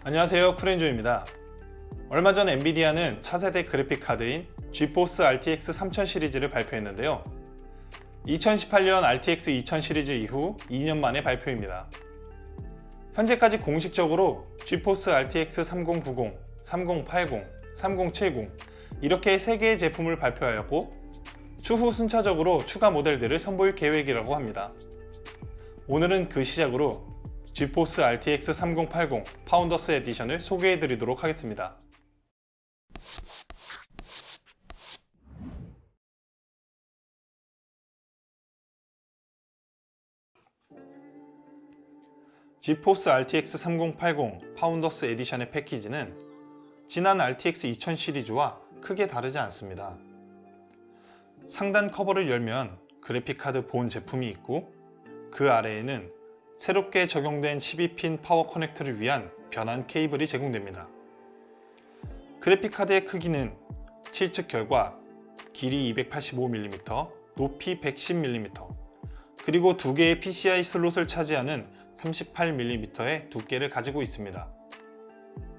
안녕하세요, 쿠렌조입니다. 얼마 전 엔비디아는 차세대 그래픽카드인 지포스 RTX 3000 시리즈를 발표했는데요. 2018년 RTX 2000 시리즈 이후 2년 만의 발표입니다. 현재까지 공식적으로 지포스 RTX 3090, 3080, 3070 이렇게 3개의 제품을 발표하였고 추후 순차적으로 추가 모델들을 선보일 계획이라고 합니다. 오늘은 그 시작으로 지포스 RTX 3080 파운더스 에디션을 소개해드리도록 하겠습니다. 지포스 RTX 3080 파운더스 에디션의 패키지는 지난 RTX 2000 시리즈와 크게 다르지 않습니다. 상단 커버를 열면 그래픽카드 본 제품이 있고 그 아래에는 새롭게 적용된 12핀 파워 커넥터를 위한 변환 케이블이 제공됩니다. 그래픽카드의 크기는 7측 결과 길이 285mm, 높이 110mm, 그리고 2개의 PCI 슬롯을 차지하는 38mm의 두께를 가지고 있습니다.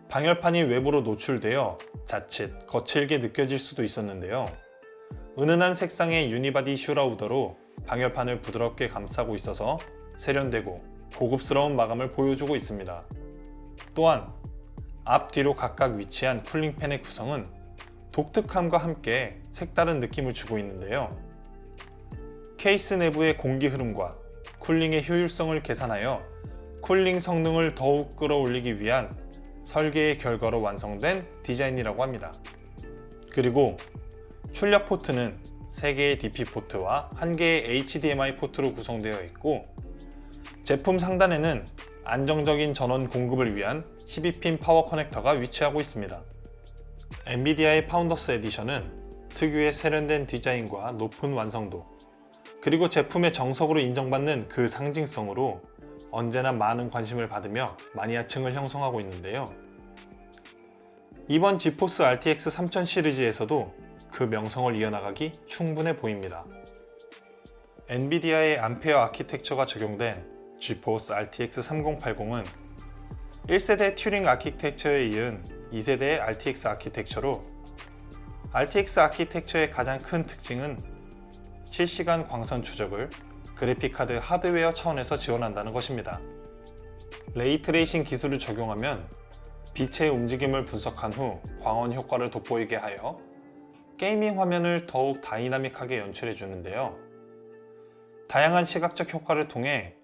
방열판이 외부로 노출되어 자칫 거칠게 느껴질 수도 있었는데요. 은은한 색상의 유니바디 슈라우더로 방열판을 부드럽게 감싸고 있어서 세련되고 고급스러운 마감을 보여주고 있습니다. 또한 앞뒤로 각각 위치한 쿨링팬의 구성은 독특함과 함께 색다른 느낌을 주고 있는데요. 케이스 내부의 공기 흐름과 쿨링의 효율성을 계산하여 쿨링 성능을 더욱 끌어올리기 위한 설계의 결과로 완성된 디자인이라고 합니다. 그리고 출력 포트는 3개의 DP 포트와 1개의 HDMI 포트로 구성되어 있고 제품 상단에는 안정적인 전원 공급을 위한 12핀 파워 커넥터가 위치하고 있습니다. 엔비디아의 파운더스 에디션은 특유의 세련된 디자인과 높은 완성도, 그리고 제품의 정석으로 인정받는 그 상징성으로 언제나 많은 관심을 받으며 마니아층을 형성하고 있는데요. 이번 지포스 RTX 3000 시리즈에서도 그 명성을 이어나가기 충분해 보입니다. 엔비디아의 암페어 아키텍처가 적용된 지포스 RTX 3080은 1세대 튜링 아키텍처에 이은 2세대의 RTX 아키텍처로 RTX 아키텍처의 가장 큰 특징은 실시간 광선 추적을 그래픽카드 하드웨어 차원에서 지원한다는 것입니다. 레이트레이싱 기술을 적용하면 빛의 움직임을 분석한 후 광원 효과를 돋보이게 하여 게이밍 화면을 더욱 다이나믹하게 연출해 주는데요. 다양한 시각적 효과를 통해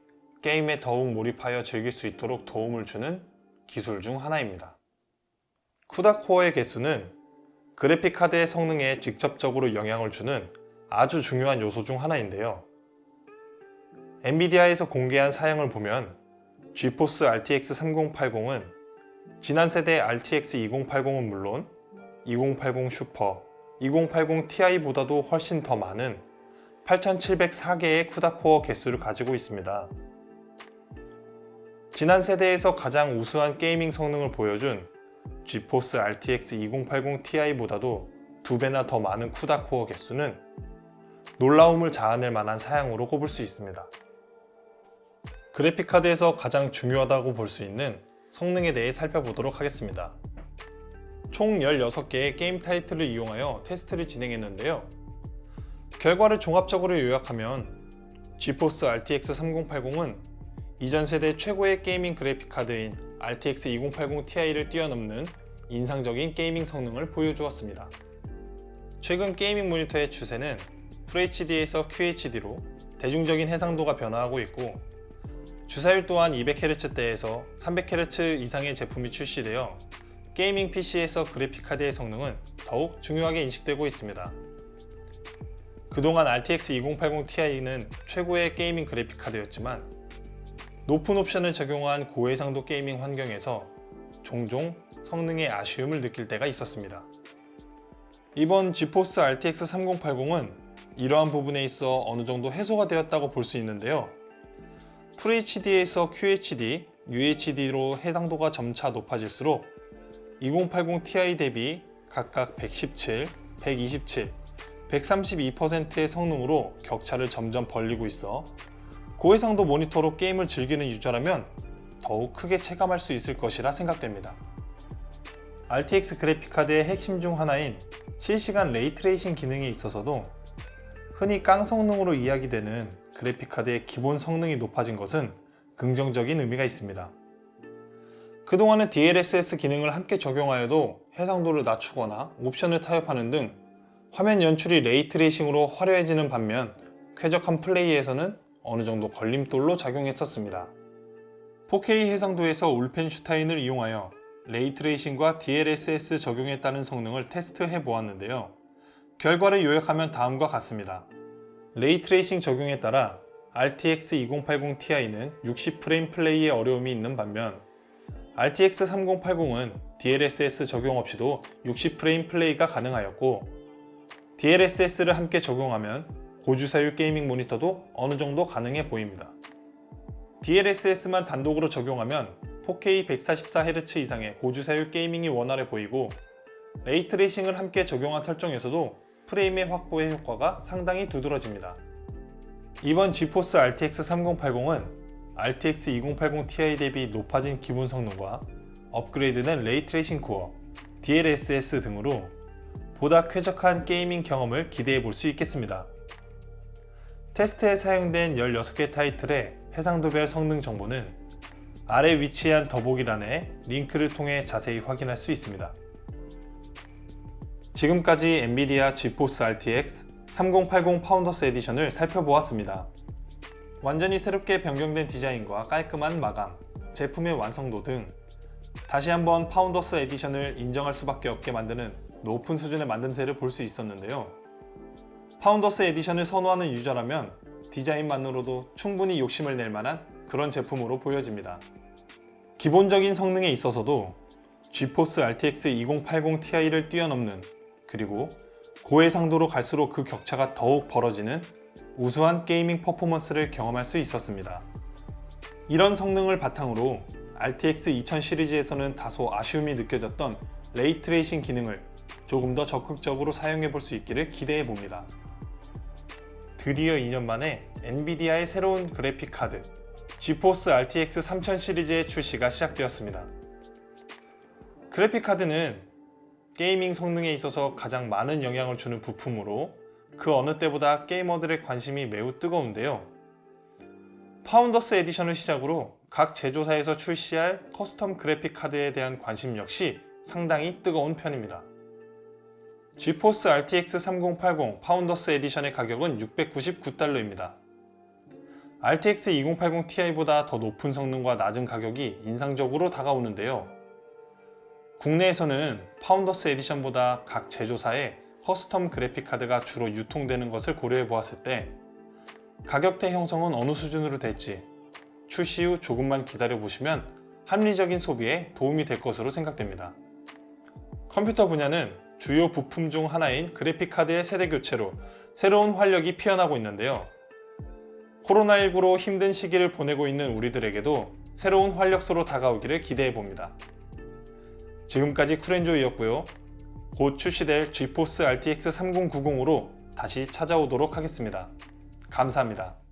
게임에 더욱 몰입하여 즐길 수 있도록 도움을 주는 기술 중 하나입니다. 쿠다 코어의 개수는 그래픽카드의 성능에 직접적으로 영향을 주는 아주 중요한 요소 중 하나인데요. 엔비디아에서 공개한 사양을 보면 지포스 RTX 3080은 지난 세대 RTX 2080은 물론 2080 슈퍼, 2080 Ti보다도 훨씬 더 많은 8704개의 쿠다 코어 개수를 가지고 있습니다. 지난 세대에서 가장 우수한 게이밍 성능을 보여준 지포스 RTX 2080 Ti보다도 2배나 더 많은 쿠다 코어 개수는 놀라움을 자아낼 만한 사양으로 꼽을 수 있습니다. 그래픽카드에서 가장 중요하다고 볼 수 있는 성능에 대해 살펴보도록 하겠습니다. 총 16개의 게임 타이틀을 이용하여 테스트를 진행했는데요. 결과를 종합적으로 요약하면 지포스 RTX 3080은 이전 세대 최고의 게이밍 그래픽카드인 RTX 2080 Ti를 뛰어넘는 인상적인 게이밍 성능을 보여주었습니다. 최근 게이밍 모니터의 추세는 FHD에서 QHD로 대중적인 해상도가 변화하고 있고 주사율 또한 200Hz대에서 300Hz 이상의 제품이 출시되어 게이밍 PC에서 그래픽카드의 성능은 더욱 중요하게 인식되고 있습니다. 그동안 RTX 2080 Ti는 최고의 게이밍 그래픽카드였지만 높은 옵션을 적용한 고해상도 게이밍 환경에서 종종 성능의 아쉬움을 느낄 때가 있었습니다. 이번 지포스 RTX 3080은 이러한 부분에 있어 어느 정도 해소가 되었다고 볼 수 있는데요. FHD에서 QHD, UHD로 해상도가 점차 높아질수록 2080 Ti 대비 각각 117, 127, 132%의 성능으로 격차를 점점 벌리고 있어 고해상도 모니터로 게임을 즐기는 유저라면 더욱 크게 체감할 수 있을 것이라 생각됩니다. RTX 그래픽카드의 핵심 중 하나인 실시간 레이트레이싱 기능이 있어서도 흔히 깡 성능으로 이야기되는 그래픽카드의 기본 성능이 높아진 것은 긍정적인 의미가 있습니다. 그동안은 DLSS 기능을 함께 적용하여도 해상도를 낮추거나 옵션을 타협하는 등 화면 연출이 레이트레이싱으로 화려해지는 반면 쾌적한 플레이에서는 어느 정도 걸림돌로 작용했었습니다. 4K 해상도에서 울펜슈타인을 이용하여 레이트레이싱과 DLSS 적용에 따른 성능을 테스트해 보았는데요. 결과를 요약하면 다음과 같습니다. 레이트레이싱 적용에 따라 RTX 2080 Ti는 60프레임 플레이에 어려움이 있는 반면 RTX 3080은 DLSS 적용 없이도 60프레임 플레이가 가능하였고 DLSS를 함께 적용하면 고주사율 게이밍 모니터도 어느 정도 가능해 보입니다. DLSS만 단독으로 적용하면 4K 144Hz 이상의 고주사율 게이밍이 원활해 보이고 레이트레이싱을 함께 적용한 설정에서도 프레임의 확보의 효과가 상당히 두드러집니다. 이번 지포스 RTX 3080은 RTX 2080 Ti 대비 높아진 기본 성능과 업그레이드된 레이트레이싱 코어, DLSS 등으로 보다 쾌적한 게이밍 경험을 기대해 볼 수 있겠습니다. 테스트에 사용된 16개 타이틀의 해상도별 성능 정보는 아래 위치한 더보기란에 링크를 통해 자세히 확인할 수 있습니다. 지금까지 엔비디아 지포스 RTX 3080 파운더스 에디션을 살펴보았습니다. 완전히 새롭게 변경된 디자인과 깔끔한 마감, 제품의 완성도 등 다시 한번 파운더스 에디션을 인정할 수밖에 없게 만드는 높은 수준의 만듦새를 볼 수 있었는데요. 파운더스 에디션을 선호하는 유저라면 디자인만으로도 충분히 욕심을 낼 만한 그런 제품으로 보여집니다. 기본적인 성능에 있어서도 지포스 RTX 2080 Ti를 뛰어넘는, 그리고 고해상도로 갈수록 그 격차가 더욱 벌어지는 우수한 게이밍 퍼포먼스를 경험할 수 있었습니다. 이런 성능을 바탕으로 RTX 2000 시리즈에서는 다소 아쉬움이 느껴졌던 레이트레이싱 기능을 조금 더 적극적으로 사용해 볼 수 있기를 기대해 봅니다. 드디어 2년 만에 엔비디아의 새로운 그래픽 카드 지포스 RTX 3000 시리즈의 출시가 시작되었습니다. 그래픽 카드는 게이밍 성능에 있어서 가장 많은 영향을 주는 부품으로 그 어느 때보다 게이머들의 관심이 매우 뜨거운데요. 파운더스 에디션을 시작으로 각 제조사에서 출시할 커스텀 그래픽 카드에 대한 관심 역시 상당히 뜨거운 편입니다. 지포스 RTX 3080 파운더스 에디션의 가격은 $699입니다. RTX 2080 Ti보다 더 높은 성능과 낮은 가격이 인상적으로 다가오는데요. 국내에서는 파운더스 에디션보다 각 제조사의 커스텀 그래픽 카드가 주로 유통되는 것을 고려해 보았을 때 가격대 형성은 어느 수준으로 될지 출시 후 조금만 기다려 보시면 합리적인 소비에 도움이 될 것으로 생각됩니다. 컴퓨터 분야는 주요 부품 중 하나인 그래픽 카드의 세대 교체로 새로운 활력이 피어나고 있는데요. 코로나19로 힘든 시기를 보내고 있는 우리들에게도 새로운 활력소로 다가오기를 기대해 봅니다. 지금까지 쿨엔조이였고요. 곧 출시될 지포스 RTX 3090으로 다시 찾아오도록 하겠습니다. 감사합니다.